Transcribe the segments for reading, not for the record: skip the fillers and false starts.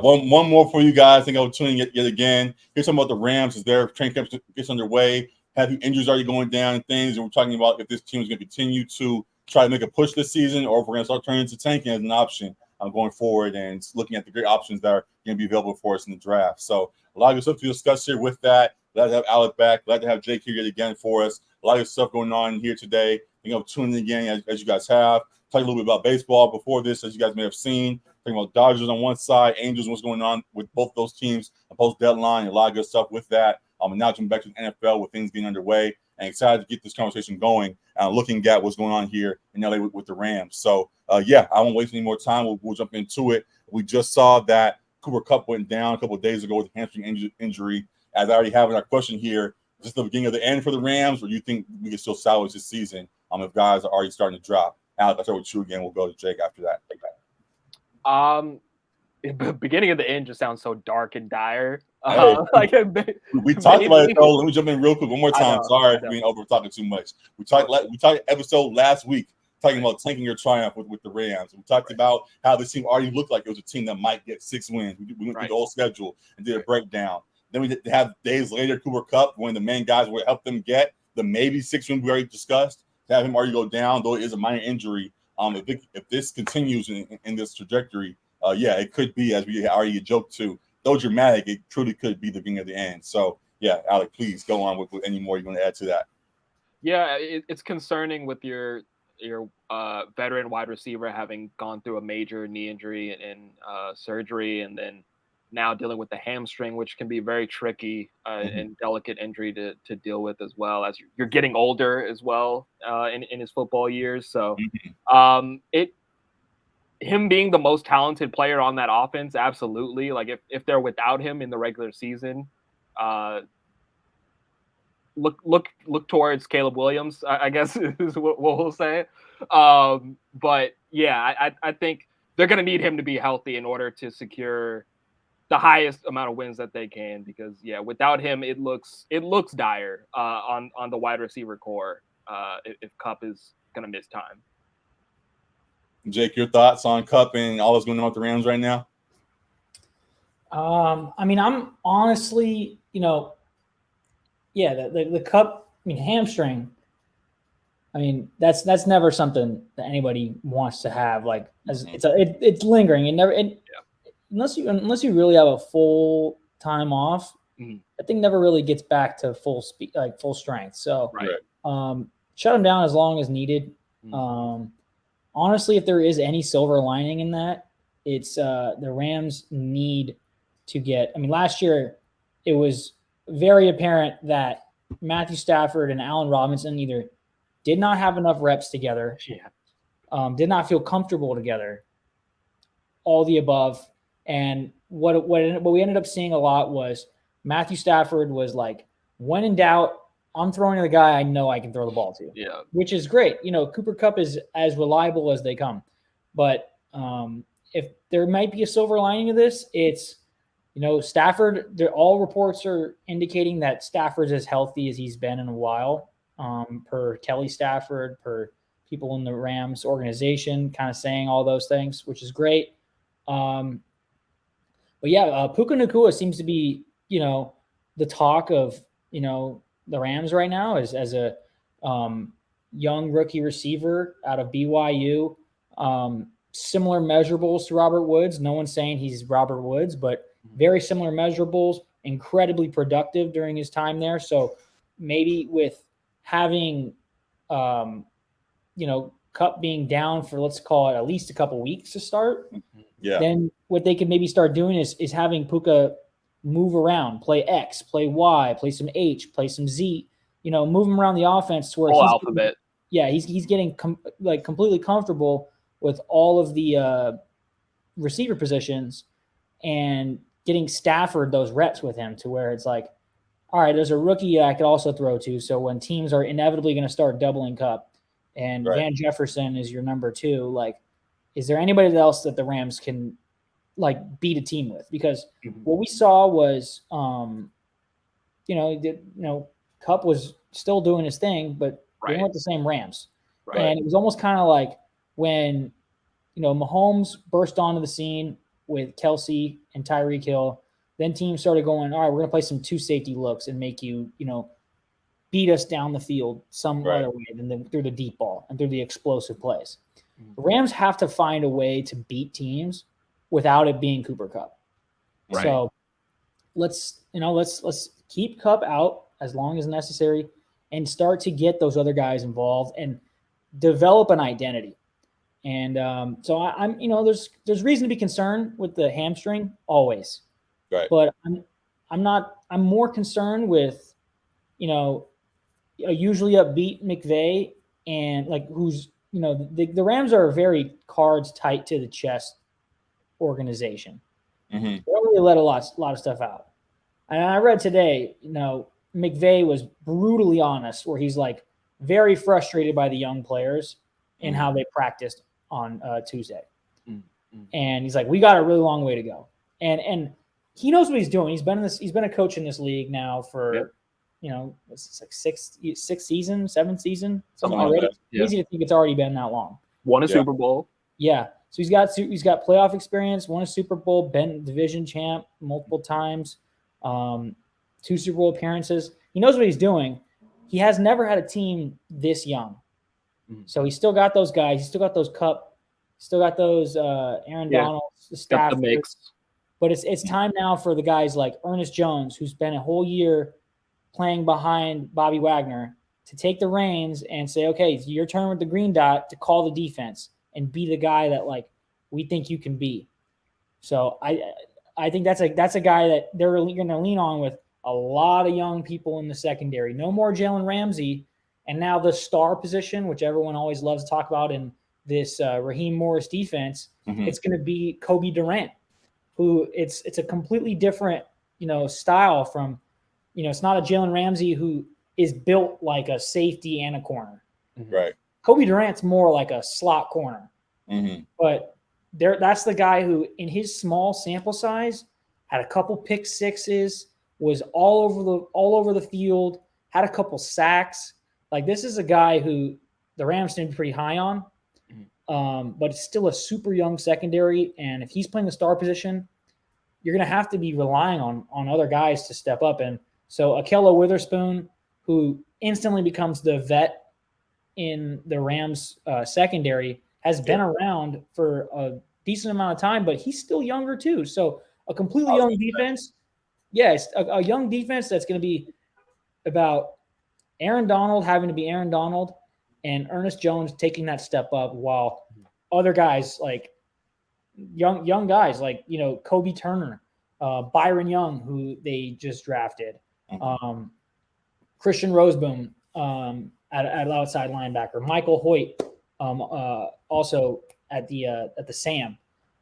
One more for you guys. I think I'll tune in yet again. Here's something about the Rams as their training camp gets underway. Have injuries already going down and things, and we're talking about if this team is going to continue to try to make a push this season, or if we're going to start turning into tanking as an option going forward, and looking at the great options that are going to be available for us in the draft. So a lot of good stuff to discuss here with that. Glad to have Alec back. Glad to have Jake here yet again for us. A lot of good stuff going on here today. Tuning in again as you guys have. Talk a little bit about baseball before this, as you guys may have seen. Talking about Dodgers on one side, Angels, what's going on with both those teams, post deadline, a lot of good stuff with that. And now coming back to the NFL with things being underway, and excited to get this conversation going, looking at what's going on here in LA with the Rams. So, I won't waste any more time. We'll jump into it. We just saw that Cooper Kupp went down a couple of days ago with a hamstring injury. As I already have in our question here, is this the beginning of the end for the Rams, or do you think we can still salvage this season if guys are already starting to drop? Alec, I'll start with you again. We'll go to Jake after that. The beginning of the end just sounds so dark and dire. We talked about it though. Let me jump in real quick one more time. Sorry for being over talking too much. We talked episode last week talking about tanking your triumph with the Rams. We talked about how this team already looked like it was a team that might get 6 wins. We went through the whole schedule and did a breakdown. Then we have days later Cooper Kupp, one of the main guys would help them get the maybe 6 wins we already discussed. To have him already go down, though it is a minor injury. If this continues in this trajectory, it could be, as we already joked to, though dramatic, it truly could be the beginning of the end. So, Alec, please go on with any more you want to add to that. Yeah, it's concerning with your veteran wide receiver having gone through a major knee injury and surgery, and then now dealing with the hamstring, which can be very tricky and delicate injury to deal with, as well as you're getting older as well in his football years. So him being the most talented player on that offense, absolutely. Like if they're without him in the regular season, look towards Caleb Williams, I guess is what we'll say. But yeah, I think they're going to need him to be healthy in order to secure the highest amount of wins that they can, because without him, it looks dire on the wide receiver core if Kupp is going to miss time. Jake, your thoughts on Kupp and all that's going on with the Rams right now? I'm honestly, the Kupp, hamstring. That's never something that anybody wants to have. Like, it's lingering. Unless you really have a full time off, I think never really gets back to full speed, like full strength. So, shut him down as long as needed. Honestly, if there is any silver lining in that, it's the Rams need to get. Last year it was very apparent that Matthew Stafford and Allen Robinson either did not have enough reps together, did not feel comfortable together, all the above. And what we ended up seeing a lot was Matthew Stafford was like, when in doubt, I'm throwing to the guy I know I can throw the ball to. Yeah, which is great. Cooper Kupp is as reliable as they come. But if there might be a silver lining to this, it's Stafford. All reports are indicating that Stafford's as healthy as he's been in a while. Per Kelly Stafford, per people in the Rams organization, kind of saying all those things, which is great. But Puka Nacua seems to be, the talk of, the Rams right now as a young rookie receiver out of BYU. Similar measurables to Robert Woods. No one's saying he's Robert Woods, but very similar measurables, incredibly productive during his time there. So maybe with having, Kupp being down for, let's call it at least a couple weeks to start. Then what they can maybe start doing is having Puka move around, play X, play Y, play some H, play some Z, move him around the offense to where he's getting completely comfortable with all of the receiver positions and getting Stafford those reps with him to where it's like, all right, there's a rookie I could also throw to. So when teams are inevitably going to start doubling Kupp and Van Jefferson is your number 2, is there anybody else that the Rams can beat a team with? Because what we saw was, Kupp was still doing his thing, but they weren't the same Rams. And it was almost kind of like when, Mahomes burst onto the scene with Kelsey and Tyreek Hill. Then teams started going, all right, we're going to play some 2 safety looks and make you, beat us down the field some other way than through the deep ball and through the explosive plays. The Rams have to find a way to beat teams without it being Cooper Kupp. Right. So let's keep Kupp out as long as necessary and start to get those other guys involved and develop an identity. And so I'm there's reason to be concerned with the hamstring always. Right. But I'm more concerned with, usually upbeat McVay and who's, the Rams are a very cards tight to the chest organization. Mm-hmm. They don't really let a lot of stuff out. And I read today, McVay was brutally honest where he's very frustrated by the young players and how they practiced on Tuesday. Mm-hmm. And he's like, we got a really long way to go. And he knows what he's doing. He's been a coach in this league now for, it's 6 seasons, 7 seasons, something already. Yeah. Easy to think it's already been that long. Won a Super Bowl. Yeah. So he's got playoff experience, won a Super Bowl, been division champ multiple times, 2 Super Bowl appearances. He knows what he's doing. He has never had a team this young. Mm-hmm. So he's still got those guys. He's still got those Kupp. Still got those Aaron Donald, the Stafford. But it's time now for the guys like Ernest Jones, who's been a whole year playing behind Bobby Wagner, to take the reins and say, okay, it's your turn with the green dot to call the defense and be the guy that we think you can be. So I think that's a guy that they're going to lean on with a lot of young people in the secondary. No more Jalen Ramsey, and now the star position, which everyone always loves to talk about in this Raheem Morris defense. Mm-hmm. It's going to be Kobe Durant, who it's a completely different style from. It's not a Jalen Ramsey who is built like a safety and a corner. Right. Kobe Durant's more like a slot corner. Mm-hmm. But that's the guy who, in his small sample size, had a couple pick sixes, was all over the field, had a couple sacks. This is a guy who the Rams seem pretty high on. But it's still a super young secondary. And if he's playing the star position, you're going to have to be relying on other guys to step up. And so Ahkello Witherspoon, who instantly becomes the vet in the Rams secondary, has been around for a decent amount of time, but he's still younger too. So a completely young defense. Yes, a young defense that's going to be about Aaron Donald having to be Aaron Donald and Ernest Jones taking that step up, while other guys like young guys like Kobe Turner, Byron Young, who they just drafted, Christian Roseboom at outside linebacker, Michael Hoyt also at the Sam,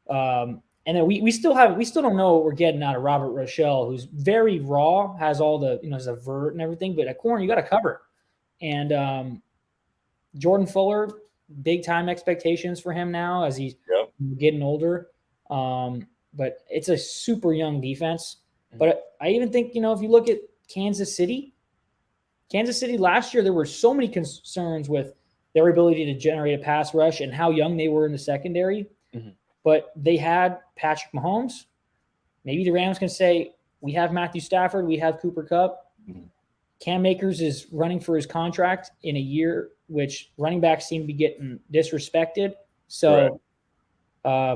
and then we still don't know what we're getting out of Robert Rochelle, who's very raw, has all the has a vert and everything, but at corner you got to cover, and Jordan Fuller, big time expectations for him now as he's getting older. But it's a super young defense. But I even think, if you look at Kansas City last year, there were so many concerns with their ability to generate a pass rush and how young they were in the secondary. Mm-hmm. But they had Patrick Mahomes. Maybe the Rams can say, we have Matthew Stafford, we have Cooper Kupp. Mm-hmm. Cam Akers is running for his contract in a year which running backs seem to be getting disrespected. So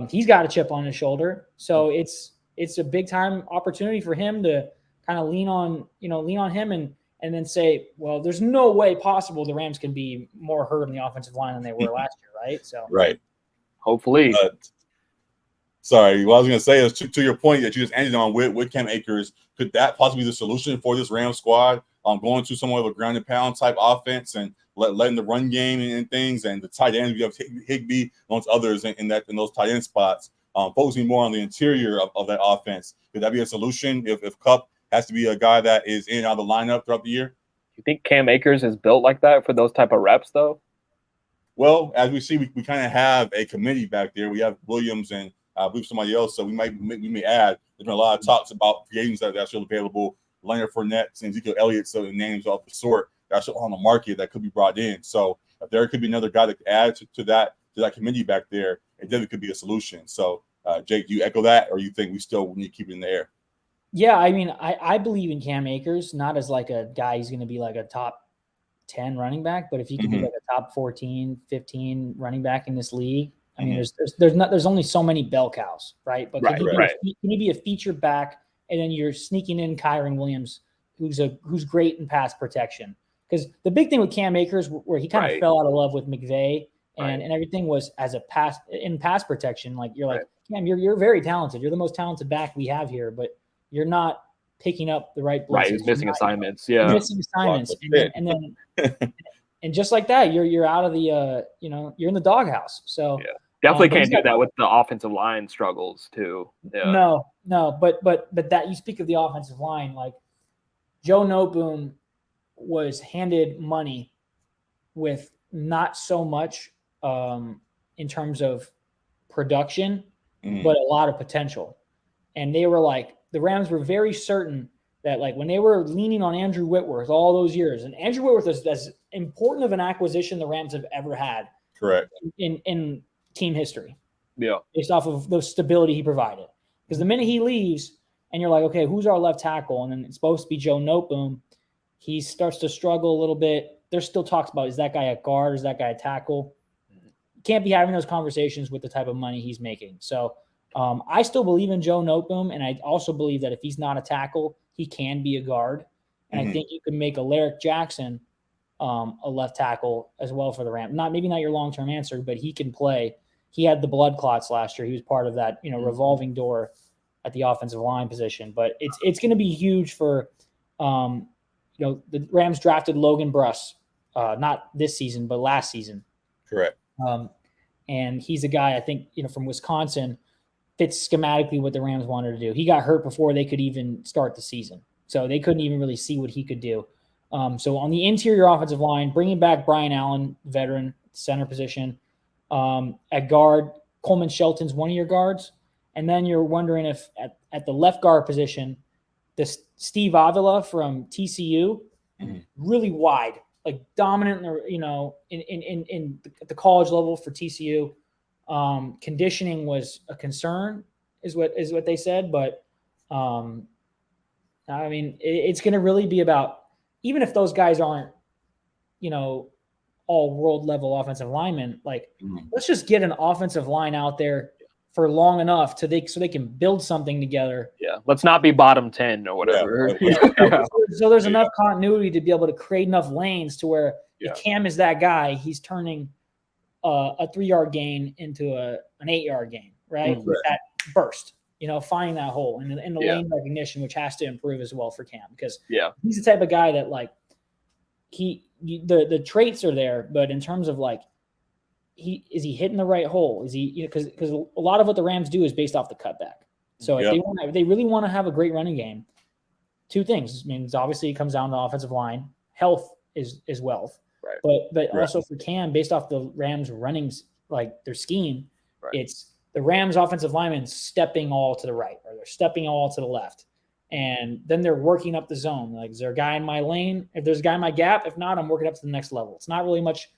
he's got a chip on his shoulder. So it's a big time opportunity for him to kind of lean on him and then say, well, there's no way possible the Rams can be more hurt on the offensive line than they were last year, right? So hopefully. Sorry, what I was going to say is to your point that you just ended on with Cam Akers, could that possibly be the solution for this Rams squad? Going to somewhat of a ground and pound type offense and letting the run game and things, and the tight ends, you have Higbee amongst others in those tight end spots, focusing more on the interior of that offense. Could that be a solution if Kupp has to be a guy that is in and out of the lineup throughout the year? You think Cam Akers is built like that for those type of reps, though? Well, as we see, we kind of have a committee back there. We have Williams and I believe somebody else, so we may add. There's been a lot of talks about free agents that are still available. Leonard Fournette and Ezekiel Elliott, so the names of the sort that are still on the market that could be brought in. So if there could be another guy that could add to that committee back there, it definitely could be a solution. So Jake, do you echo that, or you think we still need to keep it in the air? Yeah, I mean, I believe in Cam Akers, not as like a guy who's going to be like a top 10 running back, but if he could be like a top 14, 15 running back in this league, I mean, there's only so many bell cows, right? But can he be a feature back, and then you're sneaking in Kyron Williams, who's great in pass protection? Because the big thing with Cam Akers, where he kind of fell out of love with McVay and everything, was as a pass protection. Like you're like, Cam, you're very talented. You're the most talented back we have here, but you're not picking up the right blitzes. Right, he's missing assignments. Yeah, missing assignments, and then and just like that, you're out of the you're in the doghouse. So definitely can't do that with the offensive line struggles too. Yeah. No, but that you speak of the offensive line, like Joe Noteboom was handed money with not so much in terms of production, but a lot of potential, and they were like, the Rams were very certain that, like, when they were leaning on Andrew Whitworth all those years, and Andrew Whitworth is as important of an acquisition the Rams have ever had, correct, in team history. Yeah, based off of the stability he provided. Because the minute he leaves, and you're like, okay, who's our left tackle? And then it's supposed to be Joe Noteboom. He starts to struggle a little bit. There's still talks about, is that guy a guard? Is that guy a tackle? You can't be having those conversations with the type of money he's making. So I still believe in Joe Noteboom, and I also believe that if he's not a tackle, he can be a guard. And I think you can make Alaric Jackson a left tackle as well for the Rams. Maybe not your long-term answer, but he can play. He had the blood clots last year. He was part of that, revolving door at the offensive line position. But it's going to be huge for, the Rams drafted Logan Bruss, not this season, but last season. Correct. And he's a guy, I think, from Wisconsin, fits schematically what the Rams wanted to do. He got hurt before they could even start the season, so they couldn't even really see what he could do. So on the interior offensive line, bringing back Brian Allen, veteran, center position. At guard, Coleman Shelton's one of your guards. And then you're wondering if at the left guard position, this Steve Avila from TCU, really wide, like dominant, in at the college level for TCU. Conditioning was a concern, is what they said. But I mean, it's going to really be about, even if those guys aren't, all world level offensive linemen, like let's just get an offensive line out there for long enough so they can build something together. Yeah. Let's not be bottom 10 or whatever. Yeah. So there's enough continuity to be able to create enough lanes to where if Cam is that guy, he's turning a 3-yard gain into an 8-yard gain, right? With that burst, finding that hole and the lane recognition, which has to improve as well for Cam, because he's the type of guy that, like, the traits are there, but in terms of, like, is he hitting the right hole? Is he, because a lot of what the Rams do is based off the cutback. So if they really want to have a great running game, two things. I mean, obviously it comes down to the offensive line. Health is wealth. Right. But also for Cam, based off the Rams running, like, their scheme, it's the Rams offensive linemen stepping all to the right, or they're stepping all to the left. And then they're working up the zone. Like, is there a guy in my lane? If there's a guy in my gap, if not, I'm working up to the next level. It's not really much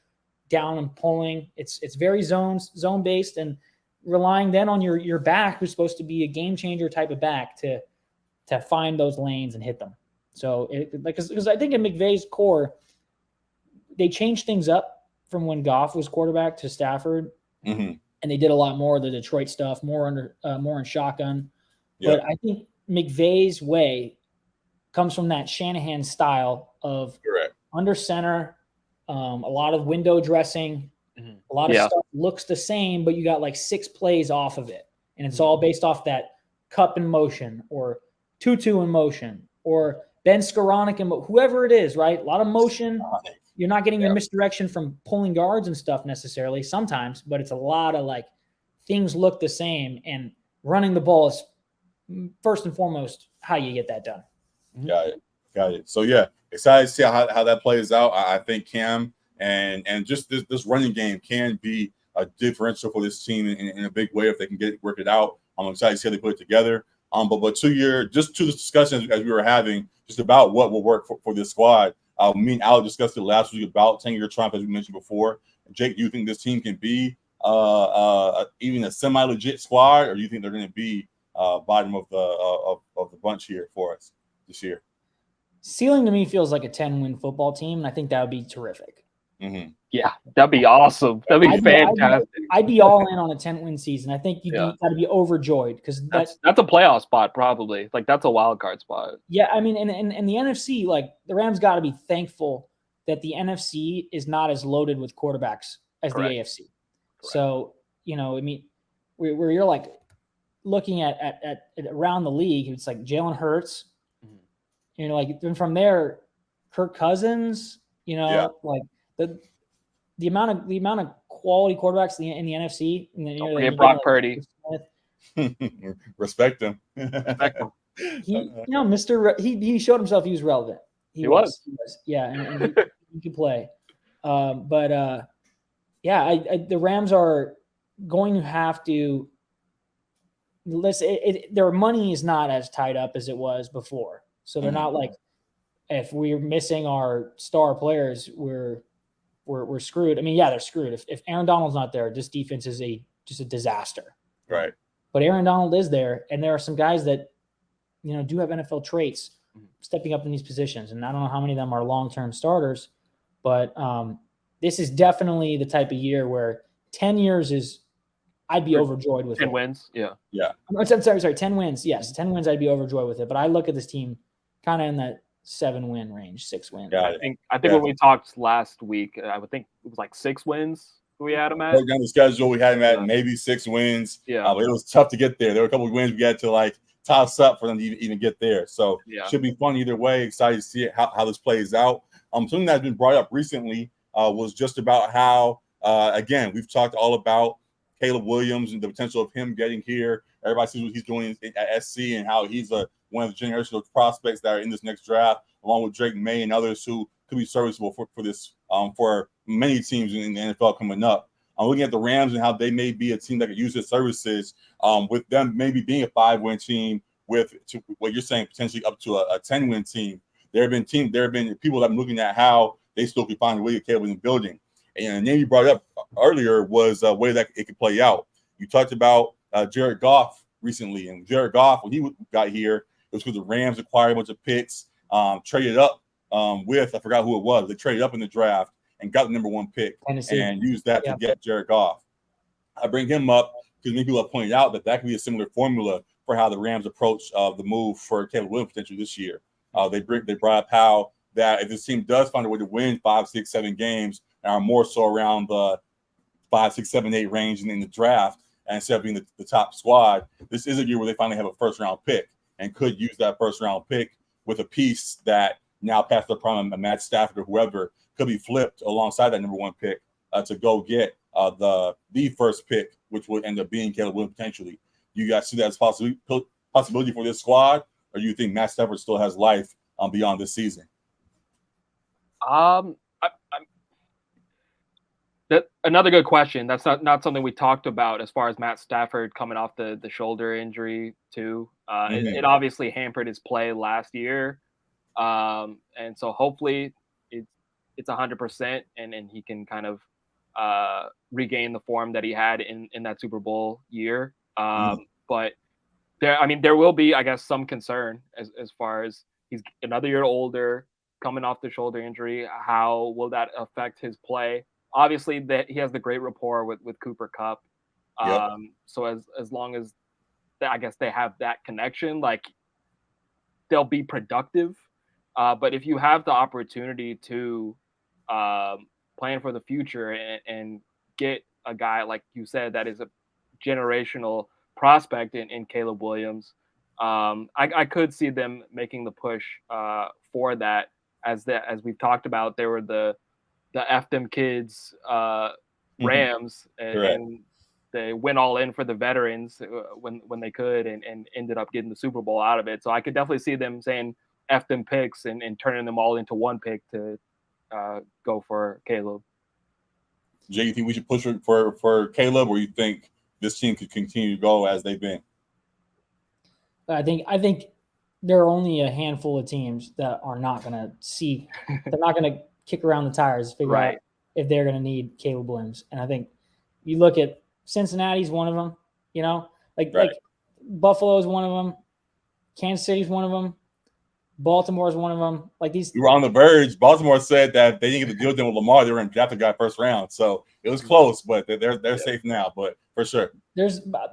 down and pulling. It's very zone based, and relying then on your back, who's supposed to be a game changer type of back, to find those lanes and hit them. So because I think in McVay's core, they changed things up from when Goff was quarterback to Stafford, and they did a lot more of the Detroit stuff, more in shotgun. But I think McVay's way comes from that Shanahan style of under center, a lot of window dressing, a lot of stuff looks the same, but you got like 6 plays off of it, and it's all based off that Kupp in motion, or Tutu in motion, or Ben Skoranek in whoever it is, right? A lot of motion. You're not getting your misdirection from pulling guards and stuff necessarily sometimes, but it's a lot of, like, things look the same, and running the ball is first and foremost how you get that done. Got it. So excited to see how that plays out. I think Cam and just this running game can be a differential for this team in a big way if they can work it out. I'm excited to see how they put it together. But to the discussion as we were having just about what will work for this squad. Me and Al discussed it last week about 10-year Trump, as we mentioned before. Jake, do you think this team can be even a semi-legit squad, or do you think they're going to be bottom of the bunch here for us this year? Ceiling to me feels like a 10-win football team, and I think that would be terrific. Mm-hmm. Yeah, that'd be awesome. That'd be fantastic. I'd be all in on a 10-win season. I think you got to be overjoyed because that's a playoff spot probably. Like that's a wild card spot. Yeah, I mean, and the NFC, like the Rams got to be thankful that the NFC is not as loaded with quarterbacks as Correct. the AFC. Correct. So I mean, where you're like looking at around the league, it's like Jalen Hurts. Mm-hmm. Like then from there, Kirk Cousins. Like the amount of quality quarterbacks in the NFC. And then, don't forget Brock Purdy. Respect him. Mr. He showed himself he was relevant. He was. Yeah, and he could play. The Rams are going to have to listen. Their money is not as tied up as it was before, so they're not like if we're missing our star players, we're screwed. I mean, yeah, they're screwed. If Aaron Donald's not there, this defense is just a disaster. Right. But Aaron Donald is there, and there are some guys that do have NFL traits stepping up in these positions. And I don't know how many of them are long-term starters, but this is definitely the type of year where 10 years is I'd be overjoyed with 10 wins. Yeah. I'm sorry, 10 wins. Yes, 10 wins I'd be overjoyed with it. But I look at this team kind of in that 7-win range, 6 wins. I think when we talked last week, I would think it was like 6 wins we had him at. Broke down the schedule, we had him at maybe 6 wins. Yeah. But it was tough to get there. There were a couple of wins we had to like toss up for them to even get there. So should be fun either way. Excited to see how this plays out. Something that's been brought up recently was just about how, again, we've talked all about Caleb Williams and the potential of him getting here. Everybody sees what he's doing at SC and how he's one of the generational prospects that are in this next draft, along with Drake May and others who could be serviceable for this for many teams in the NFL coming up. I'm looking at the Rams and how they may be a team that could use his services, with them maybe being a 5-win team with what you're saying potentially up to a 10-win team. There have been people that I'm looking at how they still could find a way to Caleb in the building. And the name you brought up earlier was a way that it could play out. You talked about Jared Goff recently, and Jared Goff, when he got here, it was because the Rams acquired a bunch of picks, traded up with, I forgot who it was. They traded up in the draft and got the number 1 pick and used that to get Jared Goff. I bring him up because many people have pointed out that could be a similar formula for how the Rams approach the move for Caleb Williams potentially this year. They brought up how that if this team does find a way to win 5, 6, 7 games and are more so around the 5, 6, 7, 8 range in the draft, and instead of being the top squad, this is a year where they finally have a first-round pick and could use that first-round pick with a piece that now past the prime, Matt Stafford or whoever, could be flipped alongside that number 1 pick to go get the first pick, which would end up being Caleb Williams potentially. You guys see that as possibility for this squad, or do you think Matt Stafford still has life beyond this season? Another good question. That's not something we talked about as far as Matt Stafford coming off the shoulder injury too. It obviously hampered his play last year, and so hopefully it's 100% and he can kind of regain the form that he had in that Super Bowl year. But there will be, I guess, some concern as far as he's another year older, coming off the shoulder injury. How will that affect his play? Obviously, that he has the great rapport with Cooper Kupp. So as long as I guess they have that connection, like they'll be productive. But if you have the opportunity to plan for the future and get a guy like you said that is a generational prospect in Caleb Williams, I could see them making the push for that. As we've talked about, they were the F them kids Rams, and they went all in for the veterans when they could, and ended up getting the Super Bowl out of it. So I could definitely see them saying F them picks and turning them all into 1 pick to go for Caleb. Jay, you think we should push for Caleb, or you think this team could continue to go as they've been? I think there are only a handful of teams that are not going to see. They're not going to kick around the tires, figure out if they're going to need Caleb Williams. And I think You look at Cincinnati's one of them. You know, like Buffalo's one of them. Kansas City's one of them. Baltimore's one of them. Like these, we were on the verge. Baltimore said that they didn't get the deal done with Lamar. They were going to draft a guy first round, so it was close, but they're safe now. But for sure,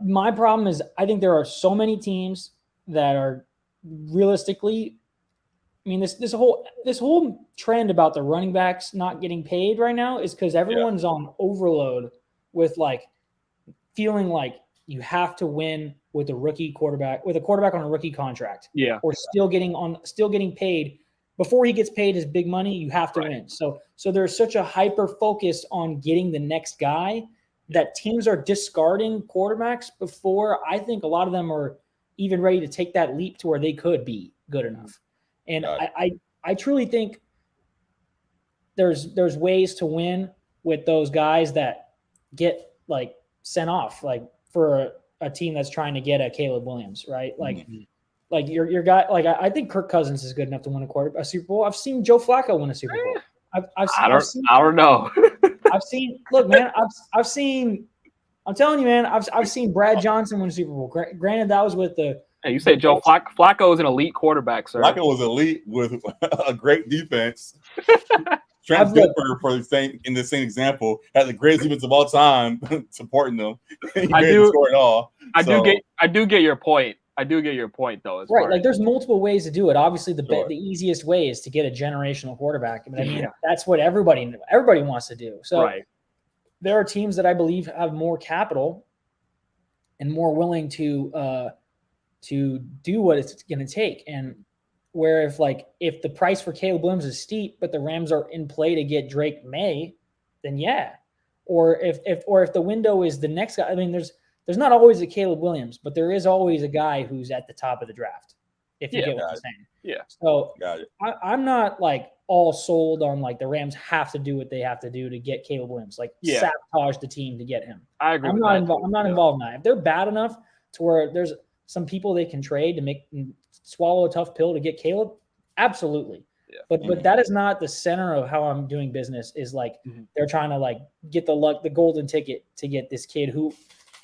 my problem is I think there are so many teams that are realistically. I mean, this whole trend about the running backs not getting paid right now is because everyone's on overload with like feeling like you have to win with a quarterback on a rookie contract. Yeah. Or still getting paid before he gets paid his big money, you have to win. So there's such a hyper focus on getting the next guy that teams are discarding quarterbacks before I think a lot of them are even ready to take that leap to where they could be good enough. And I truly think there's ways to win with those guys that get like sent off, like for a team that's trying to get a Caleb Williams, right? Like your guy, like I think Kirk Cousins is good enough to win a Super Bowl. I've seen Joe Flacco win a Super Bowl. I don't know. I'm telling you, man, I've seen Brad Johnson win a Super Bowl. Granted, that was with the. Hey, you say Joe Flacco is an elite quarterback, sir. Flacco was elite with a great defense. Trent Dilfer, for the same example, had the greatest defense of all time supporting them. I do get your point. I do get your point, though. Right, like there's multiple ways to do it. Obviously, the easiest way is to get a generational quarterback. I mean, that's what everybody wants to do. So there are teams that I believe have more capital and more willing to do what it's going to take. And where if the price for Caleb Williams is steep, but the Rams are in play to get Drake May, then yeah. Or if the window is the next guy. I mean, there's not always a Caleb Williams, but there is always a guy who's at the top of the draft. If you get what I'm saying. Yeah. So I'm not like all sold on like the Rams have to do what they have to do to get Caleb Williams, like sabotage the team to get him. I agree. I'm not involved in that. If they're bad enough to where there's some people they can trade to make swallow a tough pill to get Caleb, absolutely. Yeah. But that is not the center of how I'm doing business. Is like they're trying to like get the golden ticket to get this kid who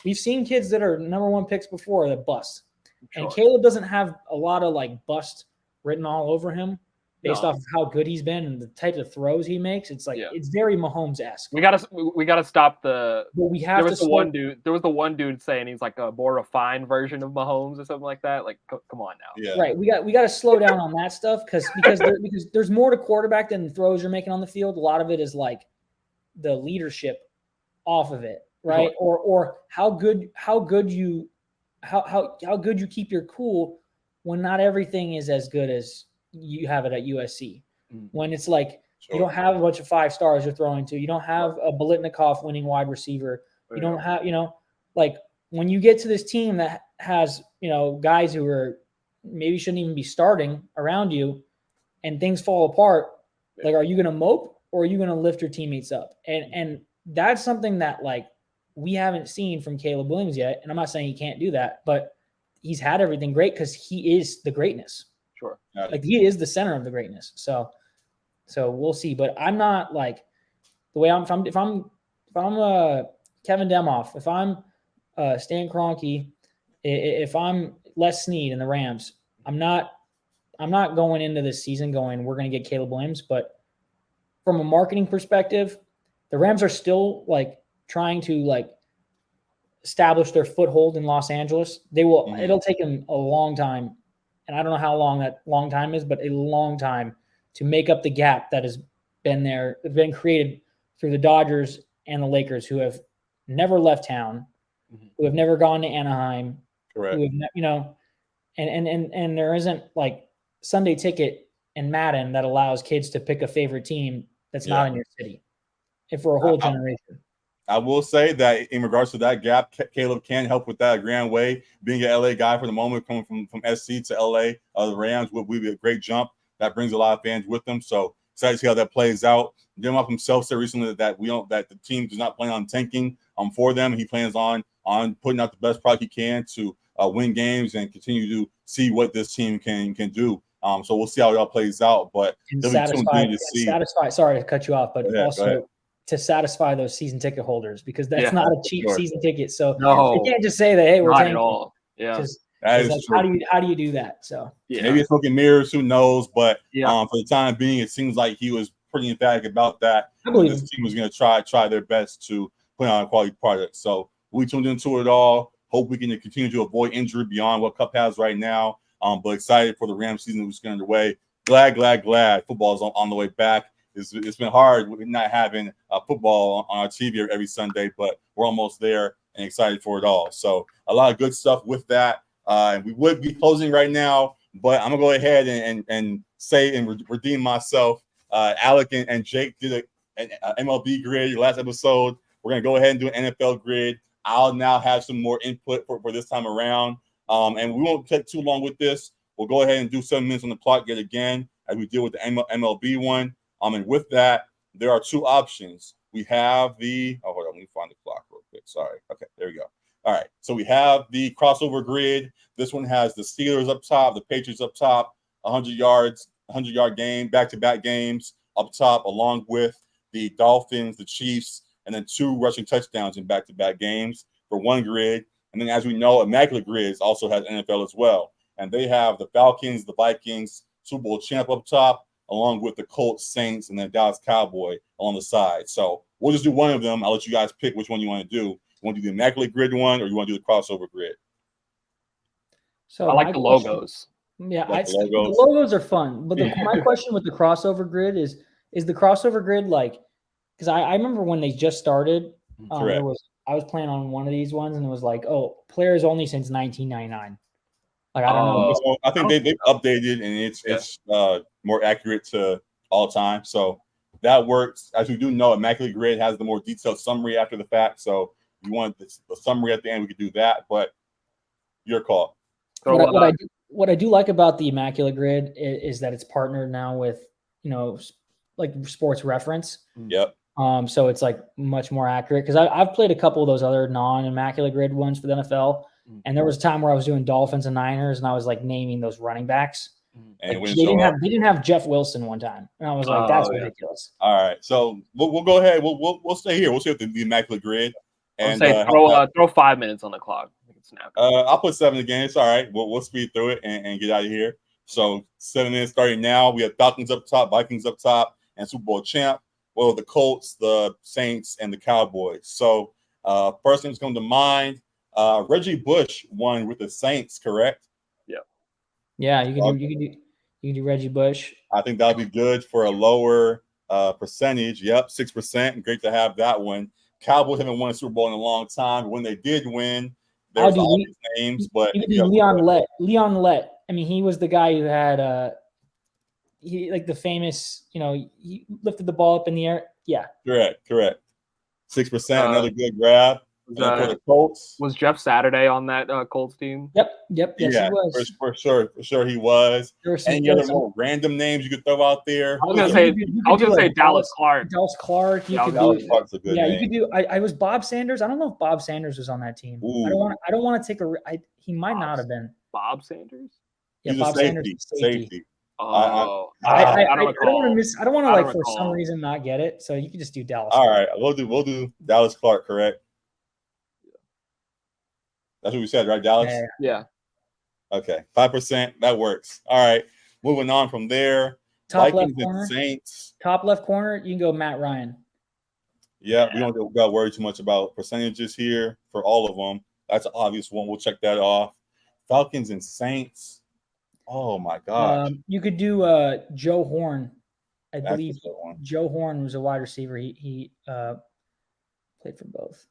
we've seen kids that are number one picks before that bust. Sure. And Caleb doesn't have a lot of like bust written all over him based off of how good he's been and the types of throws he makes. It's like it's very Mahomes-esque. We gotta stop the. But we have there was the one dude saying he's like a more refined version of Mahomes or something like that. Like, come on now. Yeah. Right. We got to slow down on that stuff because there's more to quarterback than the throws you're making on the field. A lot of it is like the leadership off of it, right? Sure. Or how good you keep your cool when not everything is as good as you have it at USC. When it's like you don't have a bunch of 5 stars you're throwing to, you don't have a Bolitnikov winning wide receiver. You don't have, like when you get to this team that has, guys who are maybe shouldn't even be starting around you and things fall apart, like, are you going to mope or are you going to lift your teammates up? And that's something that like we haven't seen from Caleb Williams yet. And I'm not saying he can't do that, but he's had everything great because he is the greatness. Sure. Like he is the center of the greatness. So we'll see. But I'm not like the way if I'm Kevin Demoff, if I'm Stan Kroenke, if I'm Les Snead and the Rams, I'm not going into this season going, we're going to get Caleb Williams. But from a marketing perspective, the Rams are still like trying to like establish their foothold in Los Angeles. They will. It'll take them a long time. And I don't know how long that long time is, but a long time to make up the gap that has been created through the Dodgers and the Lakers, who have never left town, who have never gone to Anaheim, correct? Who have, and there isn't like Sunday ticket in Madden that allows kids to pick a favorite team that's not in your city, and for a whole generation. I will say that in regards to that gap, Caleb can help with that grand way. Being an LA guy for the moment, coming from SC to LA, the Rams would be a great jump. That brings a lot of fans with them. So excited to see how that plays out. Demoff himself said recently that the team does not plan on tanking for them. He plans on putting out the best product he can to win games and continue to see what this team can do. So we'll see how it all plays out. But satisfied. Sorry to cut you off, but also to satisfy those season ticket holders because that's not a cheap season ticket. So you can't just say that, hey, we're not tanking. at all. Yeah. That is like, true. how do you do that? So maybe it's smoking mirrors, who knows? But for the time being, it seems like he was pretty emphatic about that. I believe this team was going to try their best to put on a quality product. So we tuned into it all. Hope we can continue to avoid injury beyond what Kupp has right now. But excited for the Rams season which is getting underway. Glad football is on the way back. It's been hard not having football on our TV every Sunday, but we're almost there and excited for it all. So a lot of good stuff with that. We would be closing right now, but I'm gonna go ahead and say and redeem myself. Alec and Jake did an MLB grid last episode. We're gonna go ahead and do an NFL grid. I'll now have some more input for this time around, and we won't take too long with this. We'll go ahead and do 7 minutes on the clock yet again as we deal with the MLB one. And with that, there are 2 options. We have the hold on, let me find the clock real quick. Sorry. Okay, there we go. All right, so we have the crossover grid. This one has the Steelers up top, the Patriots up top, 100-yard game, back-to-back games up top, along with the Dolphins, the Chiefs, and then 2 rushing touchdowns in back-to-back games for one grid. And then, as we know, Immaculate Grids also has NFL as well. And they have the Falcons, the Vikings, Super Bowl champ up top, along with the Colts, Saints, and then Dallas Cowboy on the side. So we'll just do one of them. I'll let you guys pick which one you want to do. You want to do the Immaculate Grid one, or you want to do the crossover grid? So I like the logos. Yeah, the logos are fun. But my question with the crossover grid is the crossover grid like – because I remember when they just started, I was playing on one of these ones, and it was like, oh, players only since 1999. Like, I don't know. I think they've updated, and it's more accurate to all time. So that works. As we do know, Immaculate Grid has the more detailed summary after the fact. So you want the summary at the end, we could do that. But your call. What I do like about the Immaculate Grid is that it's partnered now with, like Sports Reference. Yep. So it's like much more accurate because I've played a couple of those other non-Immaculate Grid ones for the NFL. And there was a time where I was doing Dolphins and Niners, and I was like naming those running backs. And like, they didn't have Jeff Wilson one time, and I was like, "That's ridiculous." All right, so we'll go ahead. We'll stay here. We'll stay with the Immaculate Grid. And throw 5 minutes on the clock. I'll put 7 again. It's all right. We'll speed through it and get out of here. So 7 minutes starting now. We have Falcons up top, Vikings up top, and Super Bowl champ. Well, the Colts, the Saints, and the Cowboys. So first thing that's coming to mind. Reggie Bush won with the Saints, correct? Yeah, you can do Reggie Bush. I think that'll be good for a lower percentage. Yep, 6%. Great to have that one. Cowboys haven't won a Super Bowl in a long time. When they did win, there's all these names, but you can do Leon Lett. I mean, he was the guy who had he like the famous, he lifted the ball up in the air. Yeah. Correct. 6%, another good grab. For the Colts. Was Jeff Saturday on that Colts team? Yep. Yes, he was. For sure he was. Any other more random names you could throw out there? I was gonna say Dallas Clark. Dallas Clark. Dallas Clark's a good name. You could do. I was Bob Sanders. I don't know if Bob Sanders was on that team. Ooh. I don't want to take a. He might not have been. Bob Sanders. Yeah, He's Bob Sanders. Safety. Oh, I don't want to miss. I don't want to like for some reason not get it. So you could just do Dallas. All right, we'll do Dallas Clark. Correct. That's what we said, right, Dallas? Yeah. Okay, 5%. That works. All right, moving on from there. Top Vikings left corner. and Saints. Top left corner. You can go Matt Ryan. Yeah, we don't got to worry too much about percentages here for all of them. That's an obvious one. We'll check that off. Falcons and Saints. Oh my God. You could do Joe Horn. I believe Joe Horn was a wide receiver. He played for both.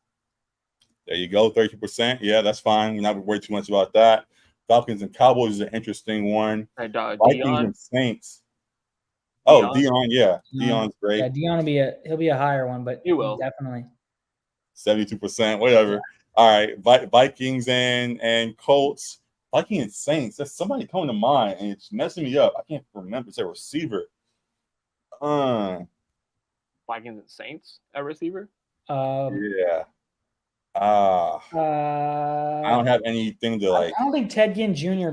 There you go, 30%. Yeah, that's fine. We're not worried too much about that. Falcons and Cowboys is an interesting one. Vikings and Saints. Oh, Dion, yeah. Dion's great. Yeah, Dion he'll be a higher one, but he will definitely 72%, whatever. All right, Vikings and Colts. Vikings and Saints. That's somebody coming to mind, and it's messing me up. I can't remember. It's a receiver. Vikings and Saints at receiver. Yeah. I don't have anything to like. I don't think Ted Ginn Jr.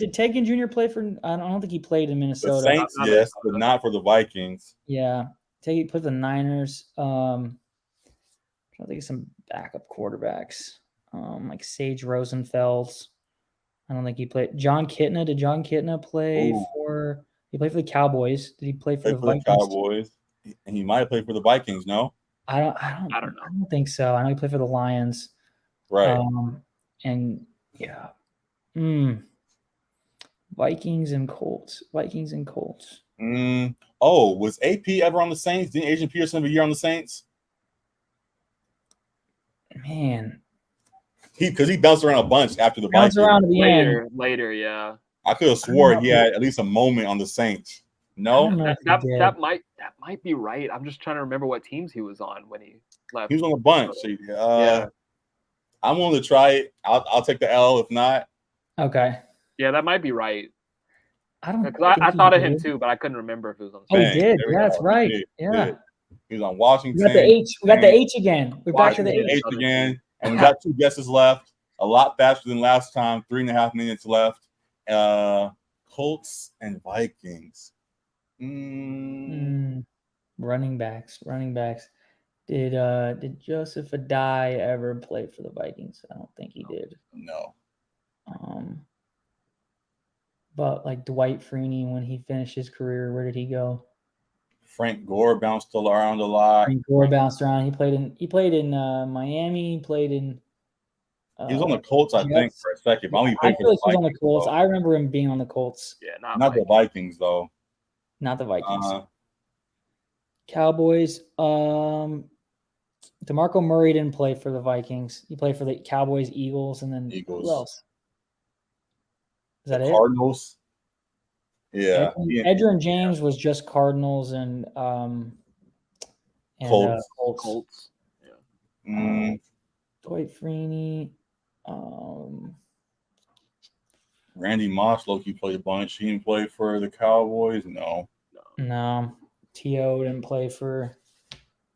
Did Ted Ginn Jr. play for? I don't think he played in Minnesota. The Saints, yes, but not for the Vikings. Yeah. Put the Niners. Trying to think of some backup quarterbacks. Like Sage Rosenfels. I don't think he played. John Kitna. Did John Kitna play for? He played for the Cowboys. Did he play for the Vikings? Cowboys, and he might have played for the Vikings. No, I don't know. I don't think so. I know he played for the Lions. Right. And yeah. Vikings and Colts. Oh, was AP ever on the Saints? Didn't Adrian Peterson have a year on the Saints? Man. Because he bounced around a bunch after the Vikings. Around at the end. Later, yeah. I could have swore he had at least a moment on the Saints. No? That might be right. I'm just trying to remember what teams he was on when he left. He was on a bunch. Yeah. I'm willing to try it. I'll take the L if not. Okay. Yeah, that might be right. I don't. I thought of him too, but I couldn't remember if it was on. Oh, he did. Yeah, that's right. Yeah. He was on Washington. We got the H. We got the H again. We're back to the H again, and we got 2 guesses left. A lot faster than last time. 3.5 minutes left. Colts and Vikings. Running backs. Did Joseph Adai ever play for the Vikings? I don't think he did. No. But like Dwight Freeney, when he finished his career, where did he go? Frank Gore bounced around a lot. Frank Gore bounced around. He played in Miami. He played in. He was on the Colts, I think, for a second. I feel like he was on the Colts. I remember him being on the Colts. Yeah, not the Vikings though. Not the Vikings. Cowboys. DeMarco Murray didn't play for the Vikings. He played for the Cowboys, Eagles, and then Eagles. Who else? Is that it? Cardinals. Yeah. Edgerrin James was just Cardinals and Colts. Colts. Yeah. Dwight Freeney. Randy Moss, Loki played a bunch. He didn't play for the Cowboys. No. T.O. didn't play for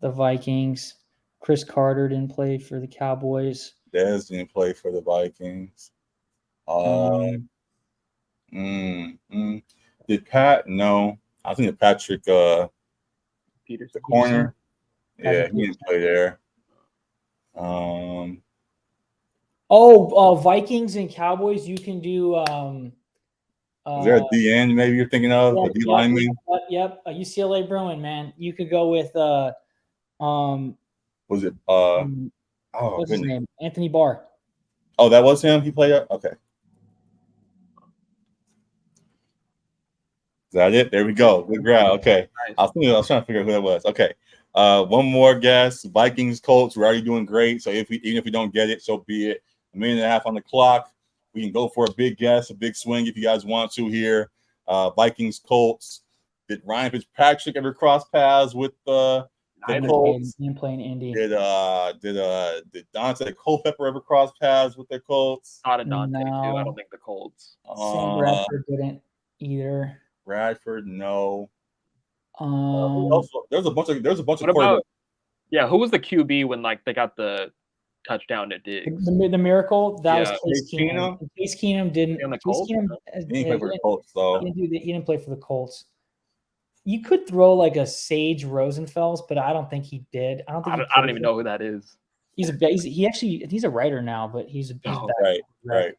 the Vikings. Chris Carter didn't play for the Cowboys. Dez didn't play for the Vikings. Did Pat? No. I think Patrick Peterson, the corner. Yeah, he didn't play there. Vikings and Cowboys. You can do. Is there a DN maybe you're thinking of? A D lineman? Yep. A UCLA Bruin, man. You could go with. Was it? What's his name? Anthony Barr. Oh, that was him. He played up. Okay. Is that it? There we go. Good ground. Okay. Nice. I was trying to figure out who that was. Okay. One more guess. Vikings, Colts. We're already doing great. So even if we don't get it, so be it. 1.5 minutes on the clock. We can go for a big guess, a big swing if you guys want to here. Vikings, Colts. Did Ryan Fitzpatrick ever cross paths with the Colts? He didn't play in Indy. Did Dante Culpepper ever cross paths with the Colts? Not a Dante too. I don't think the Colts. Sam Bradford didn't either. Bradford, no. There's a bunch of yeah, who was the QB when they got the touchdown to Diggs? The miracle that was Case Keenum. Case Keenum didn't. He didn't play for the Colts though. He didn't play for the Colts. You could throw like a Sage Rosenfels, but I don't think he did. I don't even know who that is. He's a writer now, but he's right.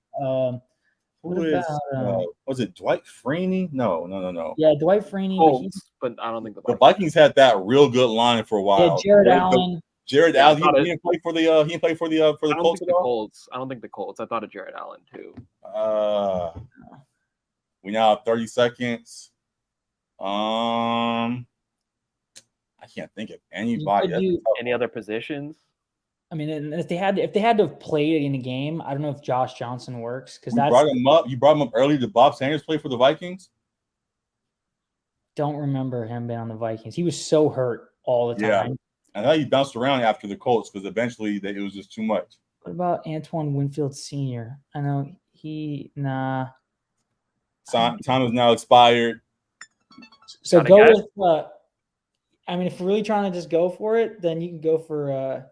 Was it Dwight Freeney? No. Yeah, Dwight Freeney. But I don't think the Vikings had that real good line for a while. Yeah, Jared Allen. Jared Allen. He didn't play for the. He didn't play for the Colts at all. I don't think the Colts. I thought of Jared Allen too. We now have 30 seconds. I can't think of anybody. Any other positions? I mean, if they had to have played in a game, I don't know if Josh Johnson works because that's brought him up. You brought him up early. Did Bob Sanders play for the Vikings? Don't remember him being on the Vikings. He was so hurt all the time. Yeah, I thought he bounced around after the Colts because eventually it was just too much. What about Antoine Winfield Sr.? I know time is now expired. So go with. If we're really trying to just go for it, then you can go for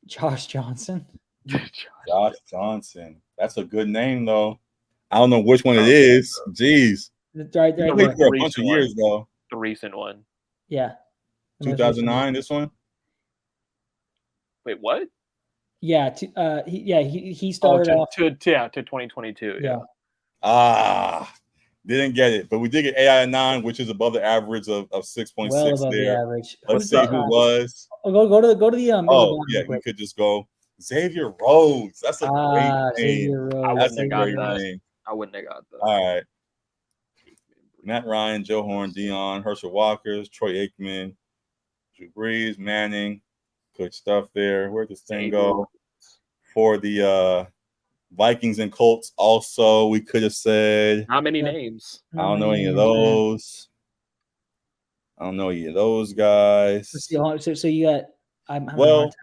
Josh Johnson. Josh Johnson. That's a good name, though. I don't know which one it is. Jeez. Right. He played for a bunch of years, though. The recent one. Yeah. 2009. This one. Wait, what? Yeah, he started off to 2022. Yeah. Didn't get it, but we did get AI 9, which is above the average of 6.6 well above there. the average. Let's see who was. Go to the Oh yeah, we could just go Xavier Rhodes. That's a great name. Xavier Rhodes. That's a great name. I wouldn't have got that. All right. Matt Ryan, Joe Horn, Dion, Herschel Walkers, Troy Aikman, Drew Brees, Manning. Good stuff there. Where'd this thing go? For the Vikings and Colts also, we could have said. Not many names. I don't know any of those. I don't know any of those guys. So you got. Then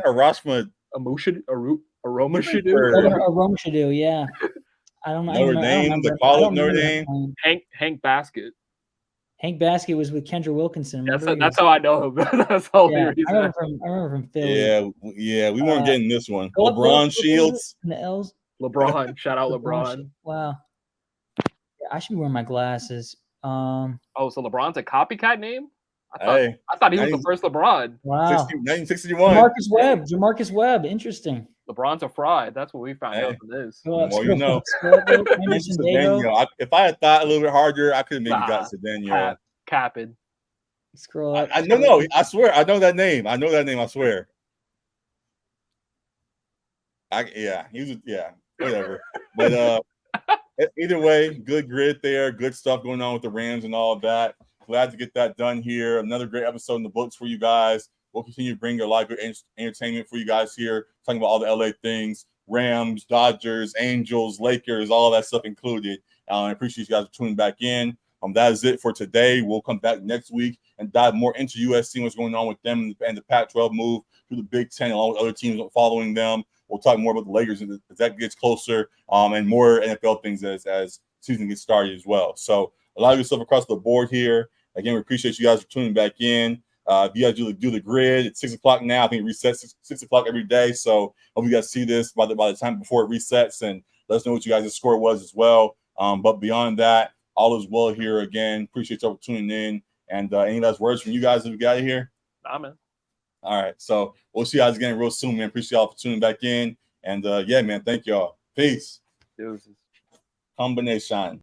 Arashma Aroma Shadu, yeah. I don't know. Notre Dame, the college Notre Dame. Hank Basket. Hank Basket was with Kendra Wilkinson. That's how I know him. That's all the reason. I remember from Philly. Yeah, we weren't getting this one. LeBron Shields. And the L's. LeBron. Shout out LeBron. Wow. Yeah, I should be wearing my glasses. So LeBron's a copycat name? I thought he was the first LeBron. Wow. 1961. Jamarcus Webb. Interesting. LeBron's a fraud. That's what we found out from this. Well, you know. If I had thought a little bit harder, I could have maybe got Cedeno. Capping. Scroll up. No. I swear. I know that name. I swear. Whatever. But either way, good grid there. Good stuff going on with the Rams and all of that. Glad to get that done here. Another great episode in the books for you guys. We'll continue to bring a lot of good entertainment for you guys here, talking about all the LA things, Rams, Dodgers, Angels, Lakers, all that stuff included. I appreciate you guys for tuning back in. That is it for today. We'll come back next week and dive more into USC, what's going on with them and the Pac-12 move to the Big Ten, along with other teams following them. We'll talk more about the Lakers as that gets closer, and more NFL things as season gets started as well. So a lot of good stuff across the board here. Again, we appreciate you guys for tuning back in. If you guys do the grid, it's 6 o'clock now. I think it resets 6 o'clock every day. So hope you guys see this by the time before it resets, and let us know what you guys' score was as well. But beyond that, all is well here. Again, appreciate y'all for tuning in. And any last words from you guys that we got here? Nah, man. All right. So we'll see you guys again real soon, man. Appreciate y'all for tuning back in. And man, thank y'all. Peace. Deuces. Combination.